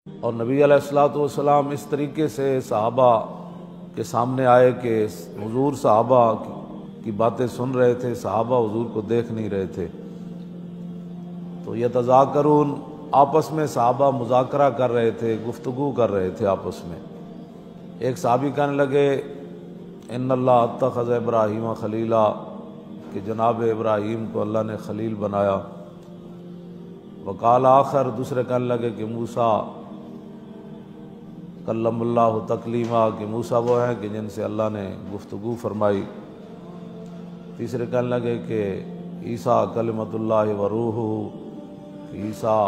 اور نبی علیہ الصلوۃ والسلام اس طریقے سے صحابہ کے سامنے آئے کہ حضور صحابہ کی باتیں سن رہے تھے، صحابہ حضور کو دیکھ نہیں رہے تھے۔ تو یتذاکرون، آپس میں صحابہ مذاکرہ کر رہے تھے، گفتگو کر رہے تھے آپس میں۔ ایک صحابی کہنے لگے ان اللہ اتخذ ابراہیم خلیلا، کہ جناب ابراہیم کو اللہ نے خلیل بنایا۔ وقال آخر، دوسرے کہنے لگے کہ موسیٰ کلم اللہ تکلیما، کہ موسیٰ وہ ہیں کہ جن سے اللہ نے گفتگو فرمائی۔ تیسرے کہنے لگے کہ عیسیٰ کلمۃ اللہ و روحہ، کہ عیسیٰ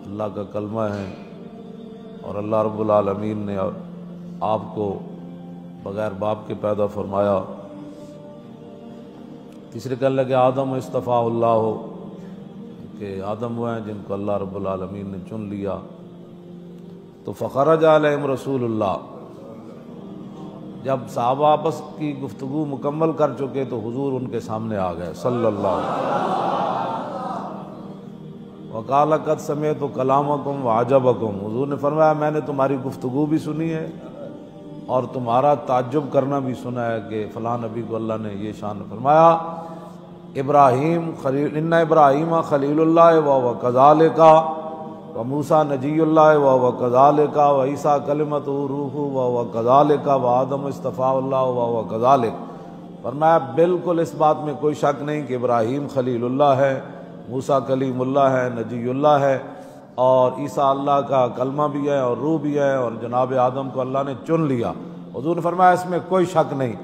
اللہ کا کلمہ ہے اور اللہ رب العالمین نے آپ کو بغیر باپ کے پیدا فرمایا۔ تیسرے کہنے لگے آدم اصطفیٰ اللہ، کہ آدم وہ ہیں جن کو اللہ رب العالمین نے چن لیا۔ تو فخرج علیہم رسول اللہ، جب صحابہ آپس کی گفتگو مکمل کر چکے تو حضور ان کے سامنے آ گئے صلی اللہ علیہ وسلم۔ وقال قد سمعت کلامکم وعجبکم، حضور نے فرمایا میں نے تمہاری گفتگو بھی سنی ہے اور تمہارا تعجب کرنا بھی سنا ہے کہ فلاں نبی کو اللہ نے یہ شان فرمایا۔ ابراہیم خلیل، ان ابراہیم خلیل اللہ وهو كذلك وموسیٰ نجی اللہ وهو كذلك وعیسیٰ کلمۃ روح وهو كذلك وآدم اصطفیٰ اللہ وهو كذلك۔ فرمایا بالکل اس بات میں کوئی شک نہیں کہ ابراہیم خلیل اللہ ہے، موسیٰ کلیم اللہ ہے، نجی اللہ ہے، اور عیسیٰ اللہ کا کلمہ بھی ہے اور روح بھی ہے، اور جناب آدم کو اللہ نے چن لیا۔ حضور نے فرمایا اس میں کوئی شک نہیں،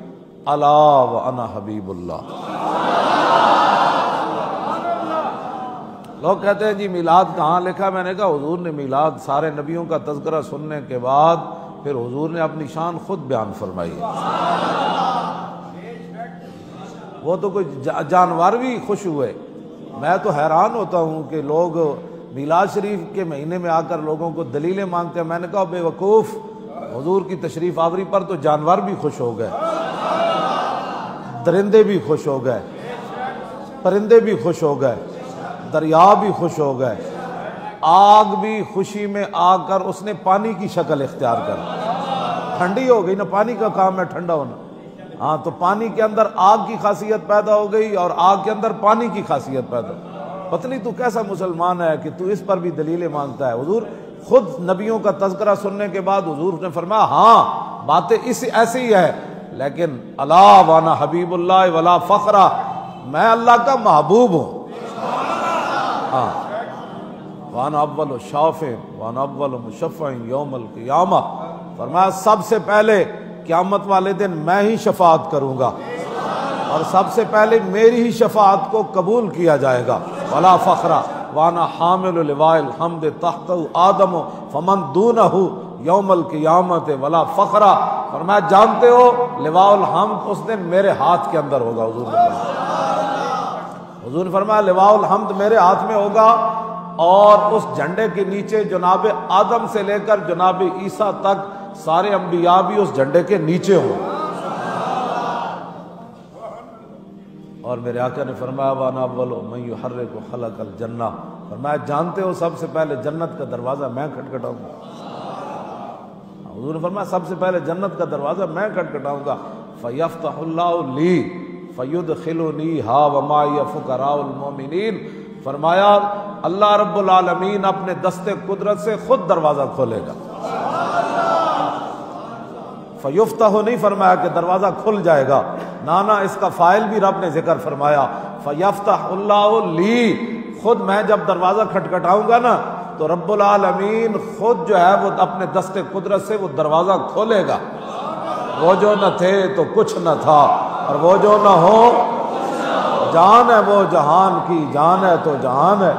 الا وانا حبیب اللہ۔ لوگ کہتے ہیں جی میلاد کہاں لکھا؟ میں نے کہا حضور نے میلاد سارے نبیوں کا تذکرہ سننے کے بعد پھر حضور نے اپنی شان خود بیان فرمائی ہے۔ وہ تو کوئی جانور بھی خوش ہوئے۔ میں تو حیران ہوتا ہوں کہ لوگ میلاد شریف کے مہینے میں آ کر لوگوں کو دلیلیں مانگتے ہیں۔ میں نے کہا بے وقوف، حضور کی تشریف آوری پر تو جانور بھی خوش ہو گئے، درندے بھی خوش ہو گئے، پرندے بھی خوش ہو گئے، دریا بھی خوش ہو گئے، آگ بھی خوشی میں آ کر اس نے پانی کی شکل اختیار کر، ٹھنڈی ہو گئی نا، پانی کا کام ہے ٹھنڈا ہونا۔ ہاں تو پانی کے اندر آگ کی خاصیت پیدا ہو گئی اور آگ کے اندر پانی کی خاصیت پیدا ہو گئی۔ پتہ نہیں تو کیسا مسلمان ہے کہ تو اس پر بھی دلیلیں مانگتا ہے۔ حضور خود نبیوں کا تذکرہ سننے کے بعد حضور نے فرمایا ہاں باتیں ایسی ہی ہے، لیکن الا وانا حبیب اللہ ولا فخرہ، میں اللہ کا محبوب ہوں۔ ہاں وانا اول شافع وانا اول مشفع یوم القیامہ، فرمایا سب سے پہلے قیامت والے دن میں ہی شفاعت کروں گا اور سب سے پہلے میری ہی شفاعت کو قبول کیا جائے گا۔ ولا فخرہ وانا حامل لواء الحمد تحتہ آدم فمن دونہ یوم القیامت ولا فخرہ، فرمایا جانتے ہو لواء الحمد اس دن میرے ہاتھ کے اندر ہوگا۔ حضور نے فرمایا لواء الحمد میرے ہاتھ میں ہوگا، اور اس جھنڈے کے نیچے جناب آدم سے لے کر جناب عیسیٰ تک سارے انبیاء بھی اس جھنڈے کے نیچے ہوں۔ اور میرے آقا نے فرمایا وانا اول من یحرک خلق الجنہ، فرمایا جانتے ہو سب سے پہلے جنت کا دروازہ میں کھٹکھٹاؤں گا۔ حضور نے فرمایا سب سے پہلے جنت کا دروازہ میں کھٹکھٹاؤں گا، فیفتح اللہ لی فیدخلنی ہا ومعی فقراء المؤمنین، فرمایا اللہ رب العالمین اپنے دست قدرت سے خود دروازہ کھولے گا۔ فیفتح نہیں فرمایا کہ دروازہ کھل جائے گا، نانا اس کا فاعل بھی رب نے ذکر فرمایا، فیفتح اللہ لی، خود میں جب دروازہ کھٹکھٹاؤں گا نا تو رب العالمین خود جو ہے وہ اپنے دست قدرت سے وہ دروازہ کھولے گا۔ وہ جو نہ تھے تو کچھ نہ تھا، اور وہ جو نہ ہو جان ہے وہ جہان کی جان ہے تو جہان ہے۔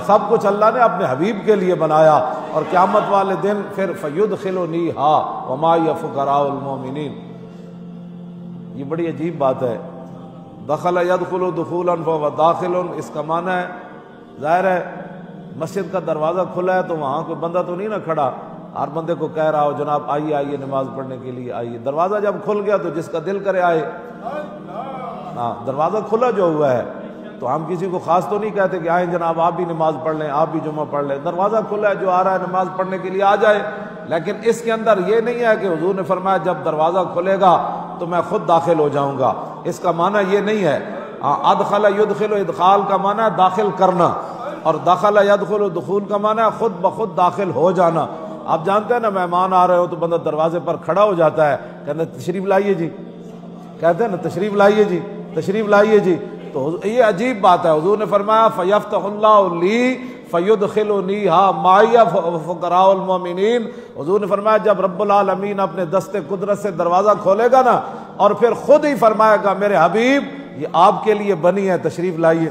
سب کچھ اللہ نے اپنے حبیب کے لیے بنایا، اور قیامت والے دن پھر فیدخلنی ہا ومعی فقراء المؤمنین۔ یہ بڑی عجیب بات ہے، دخل یدخل دخولا فهو داخل، اس کا معنی ہے ظاہر ہے مسجد کا دروازہ کھلا ہے تو وہاں کوئی بندہ تو نہیں نہ کھڑا، ہر بندے کو کہہ رہا ہو جناب آئیے آئیے نماز پڑھنے کے لیے آئیے۔ دروازہ جب کھل گیا تو جس کا دل کرے آئے۔ ہاں دروازہ کھلا جو ہوا ہے تو ہم کسی کو خاص تو نہیں کہتے کہ آئیں جناب آپ بھی نماز پڑھ لیں، آپ بھی جمعہ پڑھ لیں، دروازہ کھلا ہے، جو آ رہا ہے نماز پڑھنے کے لیے آ جائے۔ لیکن اس کے اندر یہ نہیں ہے کہ حضور نے فرمایا جب دروازہ کھلے گا تو میں خود داخل ہو جاؤں گا، اس کا معنی یہ نہیں ہے۔ ادخل یدخل، ادخال کا معنی ہے داخل کرنا، اور دخل یدخل دخول کا معنی ہے خود بخود داخل ہو جانا۔ آپ جانتے ہیں نا مہمان آ رہے ہو تو بندہ دروازے پر کھڑا ہو جاتا ہے، کہتے ہیں تشریف لائیے جی، کہتے ہیں نا تشریف لائیے جی، تشریف لائیے جی۔ تو یہ عجیب بات ہے، حضور نے فرمایا فَيَفْتَحُ اللَّهُ لِي فَيُدْخِلُنِيهَا مَعِيَ فُقَرَاءُ الْمُؤْمِنِينَ۔ حضور نے فرمایا جب رب العالمین اپنے دست قدرت سے دروازہ کھولے گا نا، اور پھر خود ہی فرمائے گا میرے حبیب یہ آپ کے لیے بنی ہے، تشریف لائیے۔